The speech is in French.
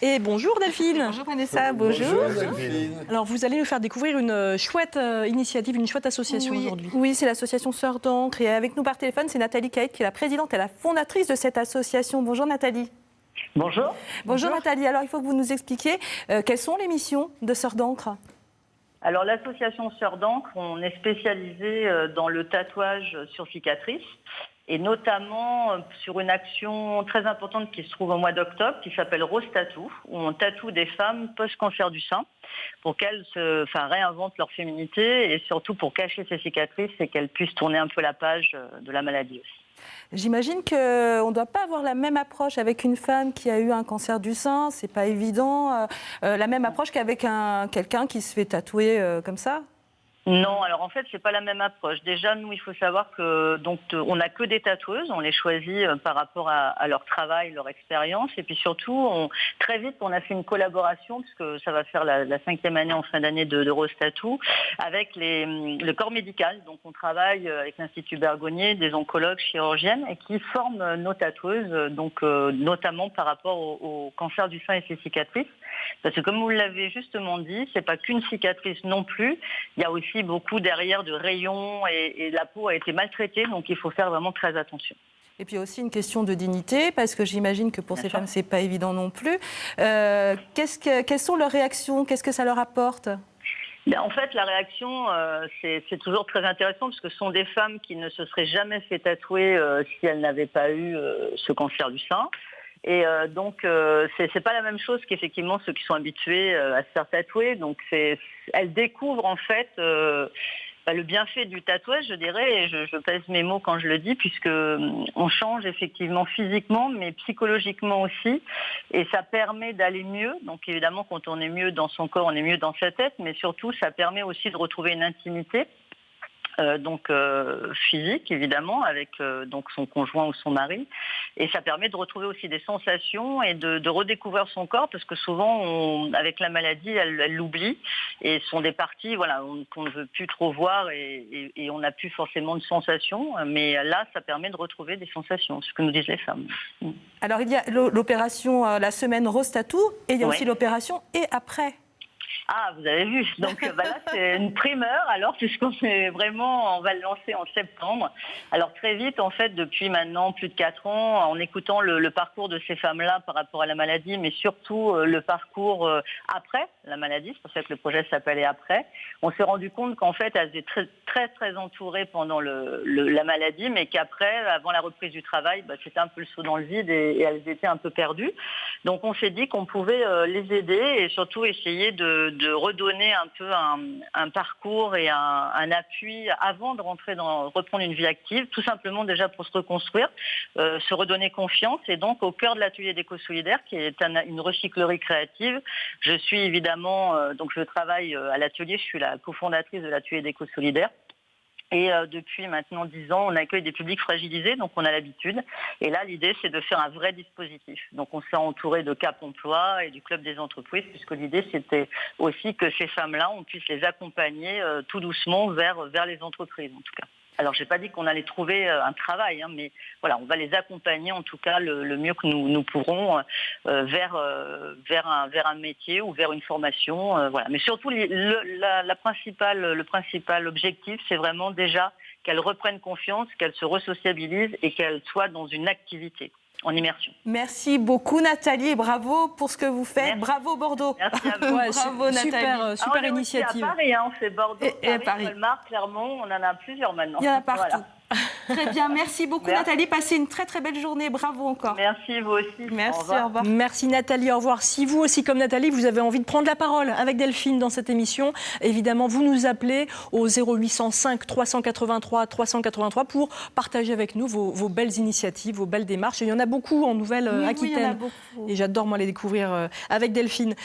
Et bonjour Delphine. Bonjour Vanessa, bonjour. Delphine. Alors vous allez nous faire découvrir une chouette initiative, une chouette association aujourd'hui. Oui, c'est l'association Sœurs d'encre. Et avec nous par téléphone, c'est Nathalie Caïd qui est la présidente et la fondatrice de cette association. Bonjour Nathalie. Bonjour. Bonjour Nathalie. Alors il faut que vous nous expliquiez quelles sont les missions de Sœurs d'encre. Alors l'association Sœurs d'encre, on est spécialisé dans le tatouage sur cicatrice et notamment sur une action très importante qui se trouve au mois d'octobre qui s'appelle Rose Tattoo, où on tatoue des femmes post-cancer du sein pour qu'elles réinventent leur féminité et surtout pour cacher ces cicatrices et qu'elles puissent tourner un peu la page de la maladie aussi. J'imagine qu'on ne doit pas avoir la même approche avec une femme qui a eu un cancer du sein, c'est pas évident, la même approche qu'avec quelqu'un qui se fait tatouer comme ça. Non, alors en fait, c'est pas la même approche. Déjà, nous, il faut savoir que on n'a que des tatoueuses, on les choisit par rapport à leur travail, leur expérience, et puis surtout, très vite, on a fait une collaboration, puisque ça va faire la 5e année en fin d'année de Rose Tattoo, avec le corps médical. Donc, on travaille avec l'Institut Bergonié, des oncologues, chirurgiennes, et qui forment nos tatoueuses, notamment par rapport au cancer du sein et ses cicatrices. Parce que comme vous l'avez justement dit, c'est pas qu'une cicatrice non plus, il y a aussi beaucoup derrière de rayons et la peau a été maltraitée, donc il faut faire vraiment très attention. Et puis aussi une question de dignité, parce que j'imagine que pour ces femmes, c'est pas évident non plus. Quelles sont leurs réactions? Qu'est-ce que ça leur apporte? En fait, la réaction, c'est toujours très intéressant parce que ce sont des femmes qui ne se seraient jamais fait tatouer si elles n'avaient pas eu ce cancer du sein. Et donc, c'est pas la même chose qu'effectivement ceux qui sont habitués à se faire tatouer. Donc, elles découvrent en fait le bienfait du tatouage, je dirais, et je pèse mes mots quand je le dis, puisque on change effectivement physiquement, mais psychologiquement aussi, et ça permet d'aller mieux. Donc, évidemment, quand on est mieux dans son corps, on est mieux dans sa tête, mais surtout, ça permet aussi de retrouver une intimité. Physique évidemment avec son conjoint ou son mari, et ça permet de retrouver aussi des sensations et de redécouvrir son corps, parce que souvent avec la maladie elle l'oublie et ce sont des parties qu'on ne veut plus trop voir et on n'a plus forcément de sensations, mais là ça permet de retrouver des sensations, ce que nous disent les femmes. Alors il y a l'opération la semaine Rose Tattoo et il y a aussi l'opération et après. Ah, vous avez vu. Donc là, c'est une primeur, alors, puisqu'on on va le lancer en septembre. Alors très vite, en fait, depuis maintenant plus de 4 ans, en écoutant le parcours de ces femmes-là par rapport à la maladie, mais surtout le parcours après la maladie, c'est pour ça que le projet s'appelait Après, on s'est rendu compte qu'en fait, elles étaient très, très, très entourées pendant la maladie, mais qu'après, avant la reprise du travail, c'était un peu le saut dans le vide et elles étaient un peu perdues. Donc on s'est dit qu'on pouvait les aider et surtout essayer de redonner un peu un parcours et un appui avant de reprendre une vie active, tout simplement déjà pour se reconstruire, se redonner confiance. Et donc au cœur de l'atelier d'éco-solidaire, qui est une recyclerie créative, je suis évidemment, je travaille à l'atelier, je suis la cofondatrice de l'atelier d'éco-solidaire. Et depuis maintenant 10 ans, on accueille des publics fragilisés, donc on a l'habitude. Et là, l'idée, c'est de faire un vrai dispositif. Donc on s'est entouré de Cap Emploi et du Club des entreprises, puisque l'idée, c'était aussi que ces femmes-là, on puisse les accompagner tout doucement vers les entreprises, en tout cas. Alors, je n'ai pas dit qu'on allait trouver un travail, mais voilà, on va les accompagner en tout cas le mieux que nous pourrons vers un métier ou vers une formation. Voilà. Mais surtout, le principal objectif, c'est vraiment déjà qu'elles reprennent confiance, qu'elles se resociabilisent et qu'elles soient dans une activité en immersion. Merci beaucoup Nathalie et bravo pour ce que vous faites. Merci. Bravo Bordeaux. Merci à vous. Bravo Nathalie. Super on est initiative. Aussi à Paris, on fait Bordeaux, Et Paris, Colmar, Clermont, on en a plusieurs maintenant. Il y en a partout. Voilà. Très bien, merci beaucoup Nathalie. Passez une très très belle journée. Bravo encore. Merci, vous aussi. Merci, au au revoir. Merci Nathalie, au revoir. Si vous aussi, comme Nathalie, vous avez envie de prendre la parole avec Delphine dans cette émission, évidemment, vous nous appelez au 0805 383 383 pour partager avec nous vos belles initiatives, vos belles démarches. Et il y en a beaucoup en Nouvelle-Aquitaine. Oui, il y en a beaucoup. Et j'adore, moi, les découvrir avec Delphine.